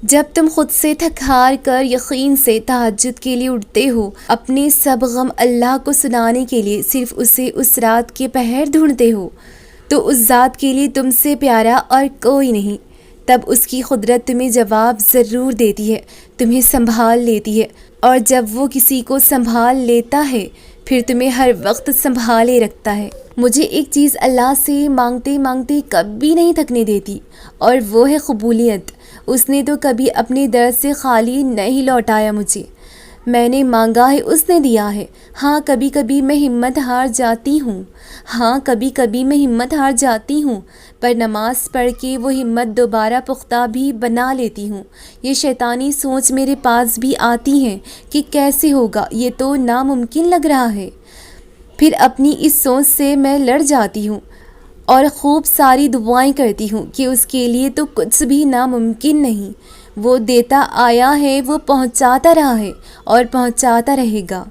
جب تم خود سے تھک ہار کر یقین سے تہجد کے لیے اٹھتے ہو، اپنے سب غم اللہ کو سنانے کے لیے صرف اسے اس رات کے پہر ڈھونڈتے ہو، تو اس ذات کے لیے تم سے پیارا اور کوئی نہیں۔ تب اس کی قدرت تمہیں جواب ضرور دیتی ہے، تمہیں سنبھال لیتی ہے، اور جب وہ کسی کو سنبھال لیتا ہے پھر تمہیں ہر وقت سنبھالے رکھتا ہے۔ مجھے ایک چیز اللہ سے مانگتے مانگتے کبھی نہیں تھکنے دیتی، اور وہ ہے قبولیت۔ اس نے تو کبھی اپنے در سے خالی نہیں لوٹایا مجھے۔ میں نے مانگا ہے، اس نے دیا ہے۔ ہاں کبھی کبھی میں ہمت ہار جاتی ہوں، پر نماز پڑھ کے وہ ہمت دوبارہ پختہ بھی بنا لیتی ہوں۔ یہ شیطانی سوچ میرے پاس بھی آتی ہے کہ کیسے ہوگا، یہ تو ناممکن لگ رہا ہے۔ پھر اپنی اس سوچ سے میں لڑ جاتی ہوں اور خوب ساری دعائیں کرتی ہوں کہ اس کے لیے تو کچھ بھی ناممکن نہیں۔ وہ دیتا آیا ہے، وہ پہنچاتا رہا ہے اور پہنچاتا رہے گا۔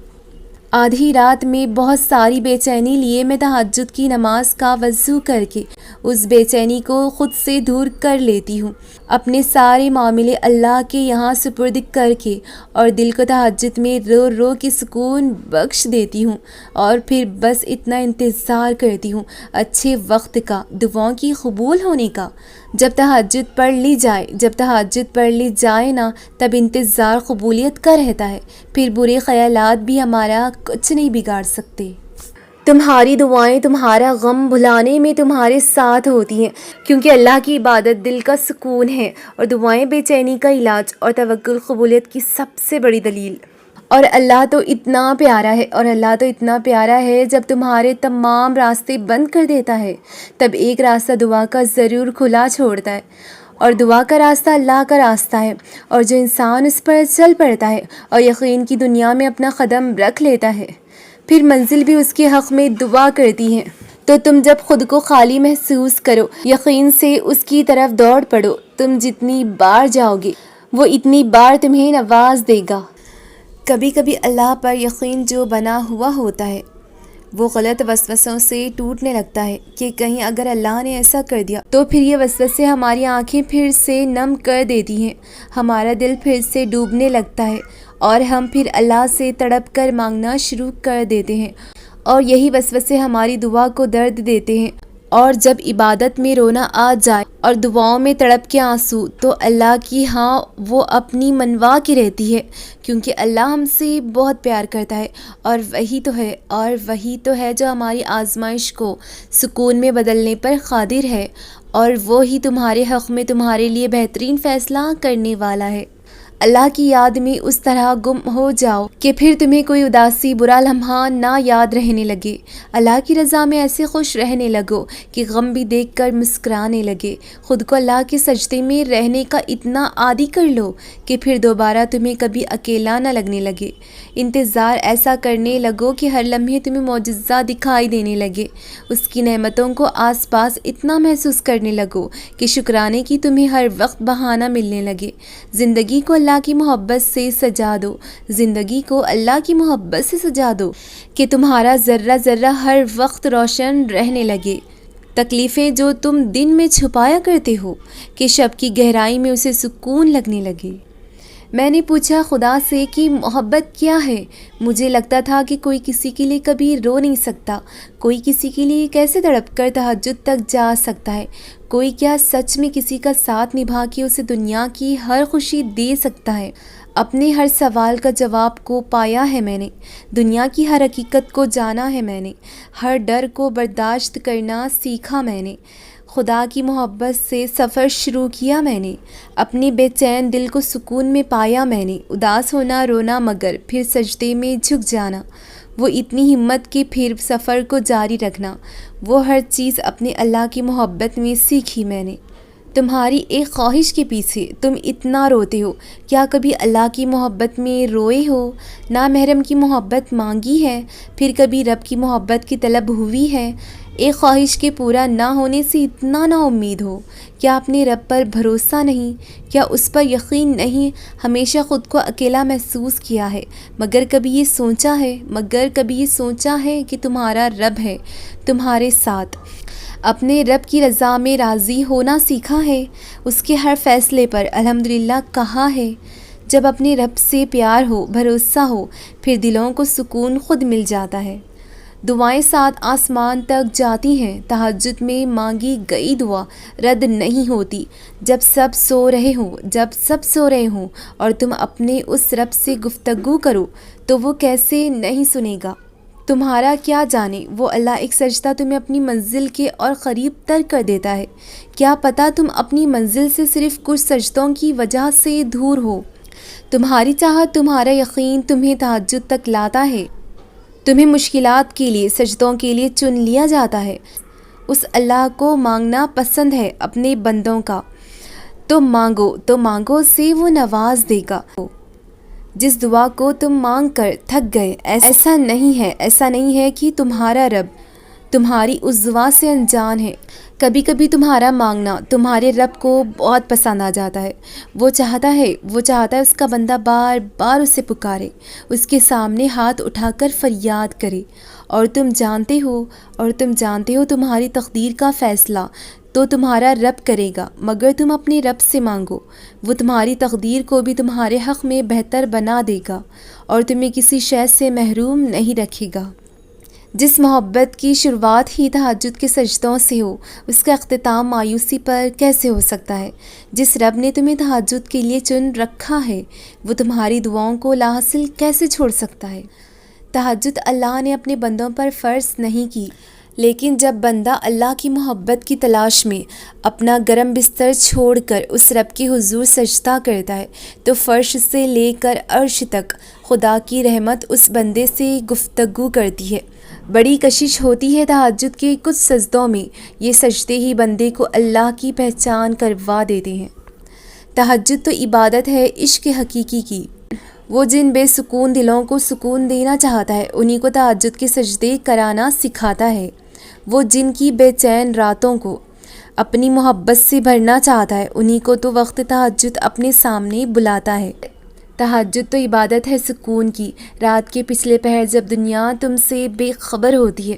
آدھی رات میں بہت ساری بے چینی لیے میں تہجد کی نماز کا وضو کر کے اس بے چینی کو خود سے دور کر لیتی ہوں، اپنے سارے معاملے اللہ کے یہاں سپرد کر کے، اور دل کو تہجد میں رو رو کے سکون بخش دیتی ہوں، اور پھر بس اتنا انتظار کرتی ہوں اچھے وقت کا، دعاؤں کی قبول ہونے کا۔ جب تہجد پڑھ لی جائے نا، تب انتظار قبولیت کا رہتا ہے، پھر برے خیالات بھی ہمارا کچھ نہیں بگاڑ سکتے۔ تمہاری دعائیں تمہارا غم بھلانے میں تمہارے ساتھ ہوتی ہیں، کیونکہ اللہ کی عبادت دل کا سکون ہے، اور دعائیں بے چینی کا علاج اور توکل قبولیت کی سب سے بڑی دلیل۔ اور اللہ تو اتنا پیارا ہے، جب تمہارے تمام راستے بند کر دیتا ہے، تب ایک راستہ دعا کا ضرور کھلا چھوڑتا ہے، اور دعا کا راستہ اللہ کا راستہ ہے، اور جو انسان اس پر چل پڑتا ہے اور یقین کی دنیا میں اپنا قدم رکھ لیتا ہے، پھر منزل بھی اس کے حق میں دعا کرتی ہے۔ تو تم جب خود کو خالی محسوس کرو، یقین سے اس کی طرف دوڑ پڑو، تم جتنی بار جاؤ گے وہ اتنی بار تمہیں نواز دے گا۔ کبھی کبھی اللہ پر یقین جو بنا ہوا ہوتا ہے وہ غلط وسوسوں سے ٹوٹنے لگتا ہے کہ کہیں اگر اللہ نے ایسا کر دیا تو پھر یہ وسوسے ہماری آنکھیں پھر سے نم کر دیتی ہیں، ہمارا دل پھر سے ڈوبنے لگتا ہے، اور ہم پھر اللہ سے تڑپ کر مانگنا شروع کر دیتے ہیں، اور یہی وسوسے ہماری دعا کو درد دیتے ہیں۔ اور جب عبادت میں رونا آ جائے اور دعاؤں میں تڑپ کے آنسو، تو اللہ کی ہاں وہ اپنی منوا کی رہتی ہے، کیونکہ اللہ ہم سے بہت پیار کرتا ہے، اور وہی تو ہے جو ہماری آزمائش کو سکون میں بدلنے پر قادر ہے، اور وہی تمہارے حق میں تمہارے لیے بہترین فیصلہ کرنے والا ہے۔ اللہ کی یاد میں اس طرح گم ہو جاؤ کہ پھر تمہیں کوئی اداسی برا لمحہ نہ یاد رہنے لگے۔ اللہ کی رضا میں ایسے خوش رہنے لگو کہ غم بھی دیکھ کر مسکرانے لگے۔ خود کو اللہ کے سجدے میں رہنے کا اتنا عادی کر لو کہ پھر دوبارہ تمہیں کبھی اکیلا نہ لگنے لگے۔ انتظار ایسا کرنے لگو کہ ہر لمحے تمہیں معجزہ دکھائی دینے لگے۔ اس کی نعمتوں کو آس پاس اتنا محسوس کرنے لگو کہ شکرانے کی تمہیں ہر وقت بہانہ ملنے لگے۔ زندگی کو اللہ کی محبت سے سجا دو کہ تمہارا ذرہ ذرہ ہر وقت روشن رہنے لگے۔ تکلیفیں جو تم دن میں چھپایا کرتے ہو کہ شب کی گہرائی میں اسے سکون لگنے لگے۔ میں نے پوچھا خدا سے کہ محبت کیا ہے؟ مجھے لگتا تھا کہ کوئی کسی کے لیے کبھی رو نہیں سکتا، کوئی کسی کے لیے کیسے تڑپ کر تہجد تک جا سکتا ہے، کوئی کیا سچ میں کسی کا ساتھ نبھا کے اسے دنیا کی ہر خوشی دے سکتا ہے؟ اپنے ہر سوال کا جواب کو پایا ہے میں نے، دنیا کی ہر حقیقت کو جانا ہے میں نے، ہر ڈر کو برداشت کرنا سیکھا میں نے، خدا کی محبت سے سفر شروع کیا میں نے، اپنے بے چین دل کو سکون میں پایا میں نے، اداس ہونا، رونا، مگر پھر سجدے میں جھک جانا، وہ اتنی ہمت کہ پھر سفر کو جاری رکھنا، وہ ہر چیز اپنے اللہ کی محبت میں سیکھی میں نے۔ تمہاری ایک خواہش کے پیچھے تم اتنا روتے ہو، کیا کبھی اللہ کی محبت میں روئے ہو؟ نامحرم کی محبت مانگی ہے؟ پھر کبھی رب کی محبت کی طلب ہوئی ہے؟ ایک خواہش کے پورا نہ ہونے سے اتنا نا امید ہو؟ کیا اپنے رب پر بھروسہ نہیں؟ کیا اس پر یقین نہیں؟ ہمیشہ خود کو اکیلا محسوس کیا ہے، مگر کبھی یہ سوچا ہے کہ تمہارا رب ہے تمہارے ساتھ؟ اپنے رب کی رضا میں راضی ہونا سیکھا ہے؟ اس کے ہر فیصلے پر الحمدللہ کہا ہے؟ جب اپنے رب سے پیار ہو، بھروسہ ہو، پھر دلوں کو سکون خود مل جاتا ہے۔ دعائیں 7 آسمان تک جاتی ہیں، تہجد میں مانگی گئی دعا رد نہیں ہوتی۔ جب سب سو رہے ہوں اور تم اپنے اس رب سے گفتگو کرو تو وہ کیسے نہیں سنے گا؟ تمہارا کیا جانے، وہ اللہ ایک سجدہ تمہیں اپنی منزل کے اور قریب تر کر دیتا ہے۔ کیا پتہ تم اپنی منزل سے صرف کچھ سجدوں کی وجہ سے دور ہو۔ تمہاری چاہت، تمہارا یقین تمہیں تہجد تک لاتا ہے۔ تمہیں مشکلات کے لیے، سجدوں کے لیے چن لیا جاتا ہے۔ اس اللہ کو مانگنا پسند ہے اپنے بندوں کا۔ تو مانگو سے وہ نواز دے گا۔ جس دعا کو تم مانگ کر تھک گئے، ایسا نہیں ہے کہ تمہارا رب تمہاری اس دعا سے انجان ہے۔ کبھی کبھی تمہارا مانگنا تمہارے رب کو بہت پسند آ جاتا ہے۔ وہ چاہتا ہے اس کا بندہ بار بار اسے پکارے، اس کے سامنے ہاتھ اٹھا کر فریاد کرے۔ اور تم جانتے ہو تمہاری تقدیر کا فیصلہ تو تمہارا رب کرے گا، مگر تم اپنے رب سے مانگو، وہ تمہاری تقدیر کو بھی تمہارے حق میں بہتر بنا دے گا اور تمہیں کسی شے سے محروم نہیں رکھے گا۔ جس محبت کی شروعات ہی تہجد کے سجدوں سے ہو، اس کا اختتام مایوسی پر کیسے ہو سکتا ہے؟ جس رب نے تمہیں تہجد کے لیے چن رکھا ہے، وہ تمہاری دعاؤں کو لاحاصل کیسے چھوڑ سکتا ہے؟ تہجد اللہ نے اپنے بندوں پر فرض نہیں کی، لیکن جب بندہ اللہ کی محبت کی تلاش میں اپنا گرم بستر چھوڑ کر اس رب کے حضور سجدہ کرتا ہے تو فرش سے لے کر عرش تک خدا کی رحمت اس بندے سے گفتگو کرتی ہے۔ بڑی کشش ہوتی ہے تہجد کے کچھ سجدوں میں، یہ سجدے ہی بندے کو اللہ کی پہچان کروا دیتے ہیں۔ تہجد تو عبادت ہے عشق حقیقی کی۔ وہ جن بے سکون دلوں کو سکون دینا چاہتا ہے، انہی کو تہجد کے سجدے کرانا سکھاتا ہے۔ وہ جن کی بے چین راتوں کو اپنی محبت سے بھرنا چاہتا ہے، انہی کو تو وقت تہجد اپنے سامنے بلاتا ہے۔ تہجد تو عبادت ہے سکون کی۔ رات کے پچھلے پہر جب دنیا تم سے بے خبر ہوتی ہے،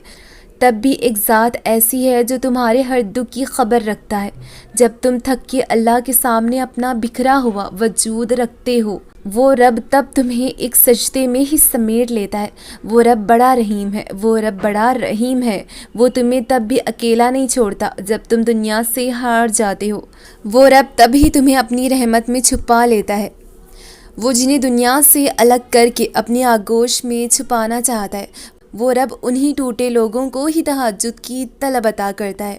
تب بھی ایک ذات ایسی ہے جو تمہارے ہر دکھ کی خبر رکھتا ہے۔ جب تم تھک کے اللہ کے سامنے اپنا بکھرا ہوا وجود رکھتے ہو، وہ رب تب تمہیں ایک سجدے میں ہی سمیٹ لیتا ہے۔ وہ رب بڑا رحیم ہے۔ وہ تمہیں تب بھی اکیلا نہیں چھوڑتا جب تم دنیا سے ہار جاتے ہو۔ وہ رب تب ہی تمہیں اپنی رحمت میں چھپا لیتا ہے۔ وہ جنہیں دنیا سے الگ کر کے اپنی آغوش میں چھپانا چاہتا ہے، وہ رب انہی ٹوٹے لوگوں کو ہی تہجد کی طلب عطا کرتا ہے۔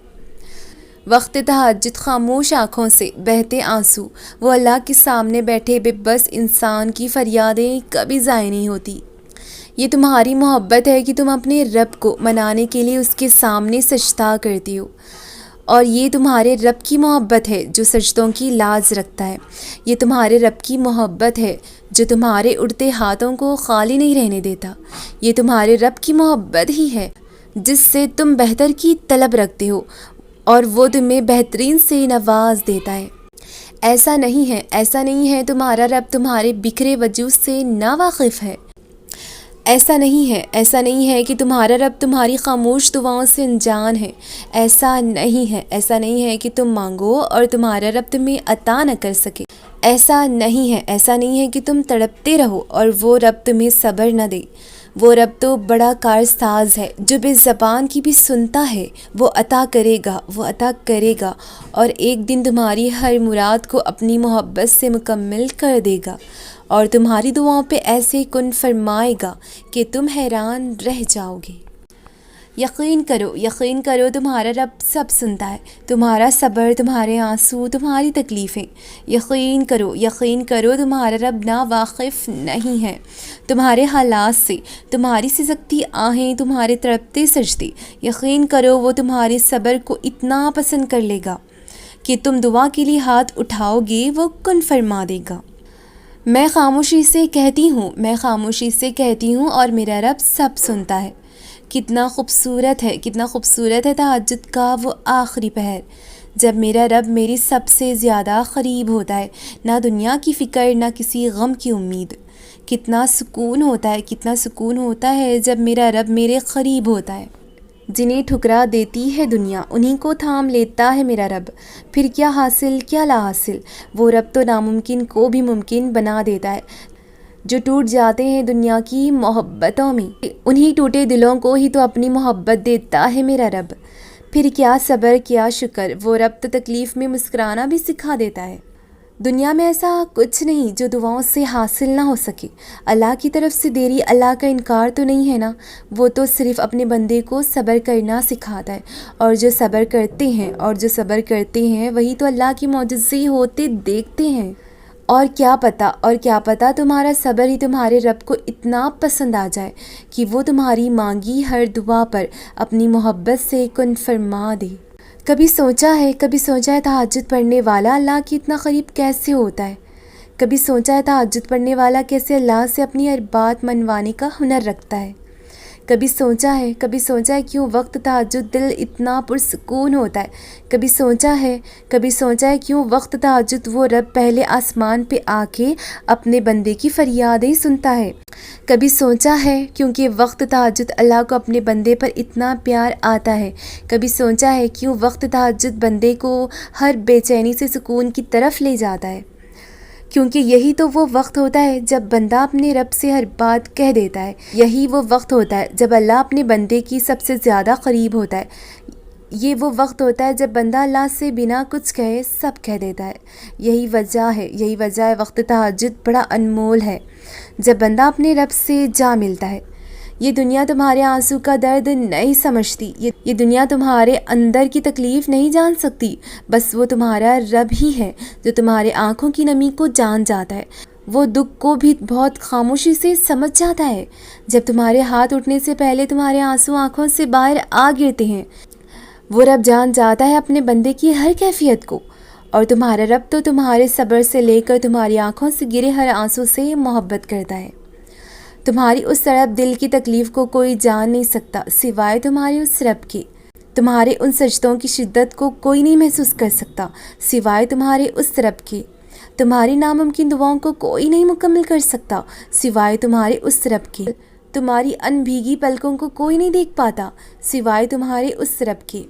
وقت تہجد خاموش آنکھوں سے بہتے آنسو، وہ اللہ کے سامنے بیٹھے بے بس انسان کی فریادیں کبھی ضائع نہیں ہوتی۔ یہ تمہاری محبت ہے کہ تم اپنے رب کو منانے کے لیے اس کے سامنے سجدہ کرتی ہو، اور یہ تمہارے رب کی محبت ہے جو سجدوں کی لاج رکھتا ہے۔ یہ تمہارے رب کی محبت ہے جو تمہارے اڑتے ہاتھوں کو خالی نہیں رہنے دیتا۔ یہ تمہارے رب کی محبت ہی ہے جس سے تم بہتر کی طلب رکھتے ہو اور وہ تمہیں بہترین سے نواز دیتا ہے۔ ایسا نہیں ہے تمہارا رب تمہارے بکھرے وجود سے ناواقف ہے۔ ایسا نہیں ہے کہ تمہارا رب تمہاری خاموش دعاؤں سے انجان ہے۔ ایسا نہیں ہے کہ تم مانگو اور تمہارا رب تمہیں عطا نہ کر سکے۔ ایسا نہیں ہے کہ تم تڑپتے رہو اور وہ رب تمہیں صبر نہ دے۔ وہ رب تو بڑا کارساز ہے جو بے زبان کی بھی سنتا ہے۔ وہ عطا کرے گا اور ایک دن تمہاری ہر مراد کو اپنی محبت سے مکمل کر دے گا اور تمہاری دعاؤں پہ ایسے کن فرمائے گا کہ تم حیران رہ جاؤ گے۔ یقین کرو تمہارا رب سب سنتا ہے، تمہارا صبر، تمہارے آنسو، تمہاری تکلیفیں۔ یقین کرو تمہارا رب ناواقف نہیں ہے تمہارے حالات سے، تمہاری سسکتی آہیں، تمہارے تڑپتے سجدے۔ یقین کرو وہ تمہارے صبر کو اتنا پسند کر لے گا کہ تم دعا کے لیے ہاتھ اٹھاؤ گے، وہ کن فرما دے گا۔ میں خاموشی سے کہتی ہوں اور میرا رب سب سنتا ہے۔ کتنا خوبصورت ہے تہجد کا وہ آخری پہر، جب میرا رب میری سب سے زیادہ قریب ہوتا ہے، نہ دنیا کی فکر، نہ کسی غم کی امید۔ کتنا سکون ہوتا ہے جب میرا رب میرے قریب ہوتا ہے۔ جنہیں ٹھکرا دیتی ہے دنیا انہیں کو تھام لیتا ہے میرا رب، پھر کیا حاصل کیا لا حاصل، وہ رب تو ناممکن کو بھی ممکن بنا دیتا ہے۔ جو ٹوٹ جاتے ہیں دنیا کی محبتوں میں انہی ٹوٹے دلوں کو ہی تو اپنی محبت دیتا ہے میرا رب، پھر کیا صبر کیا شکر، وہ رب تو تکلیف میں مسکرانا بھی سکھا دیتا ہے۔ دنیا میں ایسا کچھ نہیں جو دعاؤں سے حاصل نہ ہو سکے، اللہ کی طرف سے دیری اللہ کا انکار تو نہیں ہے نا، وہ تو صرف اپنے بندے کو صبر کرنا سکھاتا ہے، اور جو صبر کرتے ہیں وہی تو اللہ کے معجزے ہوتے دیکھتے ہیں۔ اور کیا پتہ تمہارا صبر ہی تمہارے رب کو اتنا پسند آ جائے کہ وہ تمہاری مانگی ہر دعا پر اپنی محبت سے کن فرما دے۔ کبھی سوچا ہے تہجد پڑھنے والا اللہ کے اتنا قریب کیسے ہوتا ہے؟ کبھی سوچا ہے تہجد پڑھنے والا کیسے اللہ سے اپنی ہر بات منوانے کا ہنر رکھتا ہے؟ کبھی سوچا ہے کیوں وقت تہجد دل اتنا پرسکون ہوتا ہے؟ کبھی سوچا ہے کیوں وقت تہجد وہ رب پہلے آسمان پہ آ کے اپنے بندے کی فریادیں سنتا ہے؟ کبھی سوچا ہے کیونکہ وقت تہجد اللہ کو اپنے بندے پر اتنا پیار آتا ہے؟ کبھی سوچا ہے کیوں وقت تہجد بندے کو ہر بے چینی سے سکون کی طرف لے جاتا ہے؟ کیونکہ یہی تو وہ وقت ہوتا ہے جب بندہ اپنے رب سے ہر بات کہہ دیتا ہے، یہی وہ وقت ہوتا ہے جب اللہ اپنے بندے کی سب سے زیادہ قریب ہوتا ہے، یہ وہ وقت ہوتا ہے جب بندہ اللہ سے بنا کچھ کہے سب کہہ دیتا ہے۔ یہی وجہ ہے وقت تہجد بڑا انمول ہے، جب بندہ اپنے رب سے جا ملتا ہے۔ یہ دنیا تمہارے آنسو کا درد نہیں سمجھتی، یہ دنیا تمہارے اندر کی تکلیف نہیں جان سکتی، بس وہ تمہارا رب ہی ہے جو تمہارے آنکھوں کی نمی کو جان جاتا ہے، وہ دکھ کو بھی بہت خاموشی سے سمجھ جاتا ہے۔ جب تمہارے ہاتھ اٹھنے سے پہلے تمہارے آنسو آنکھوں سے باہر آ گرتے ہیں، وہ رب جان جاتا ہے اپنے بندے کی ہر کیفیت کو، اور تمہارا رب تو تمہارے صبر سے لے کر تمہاری آنکھوں سے گرے ہر آنسو سے محبت کرتا ہے۔ تمہاری اس تڑپ دل کی تکلیف کو کوئی جان نہیں سکتا سوائے تمہارے اس رب کے، تمہارے ان سجدوں کی شدت کو کوئی نہیں محسوس کر سکتا سوائے تمہارے اس رب کے، تمہاری ناممکن دعاؤں کو کوئی نہیں مکمل کر سکتا سوائے تمہارے اس رب کے، تمہاری ان بھیگی پلکوں کو کوئی نہیں دیکھ پاتا سوائے تمہارے اس رب کے۔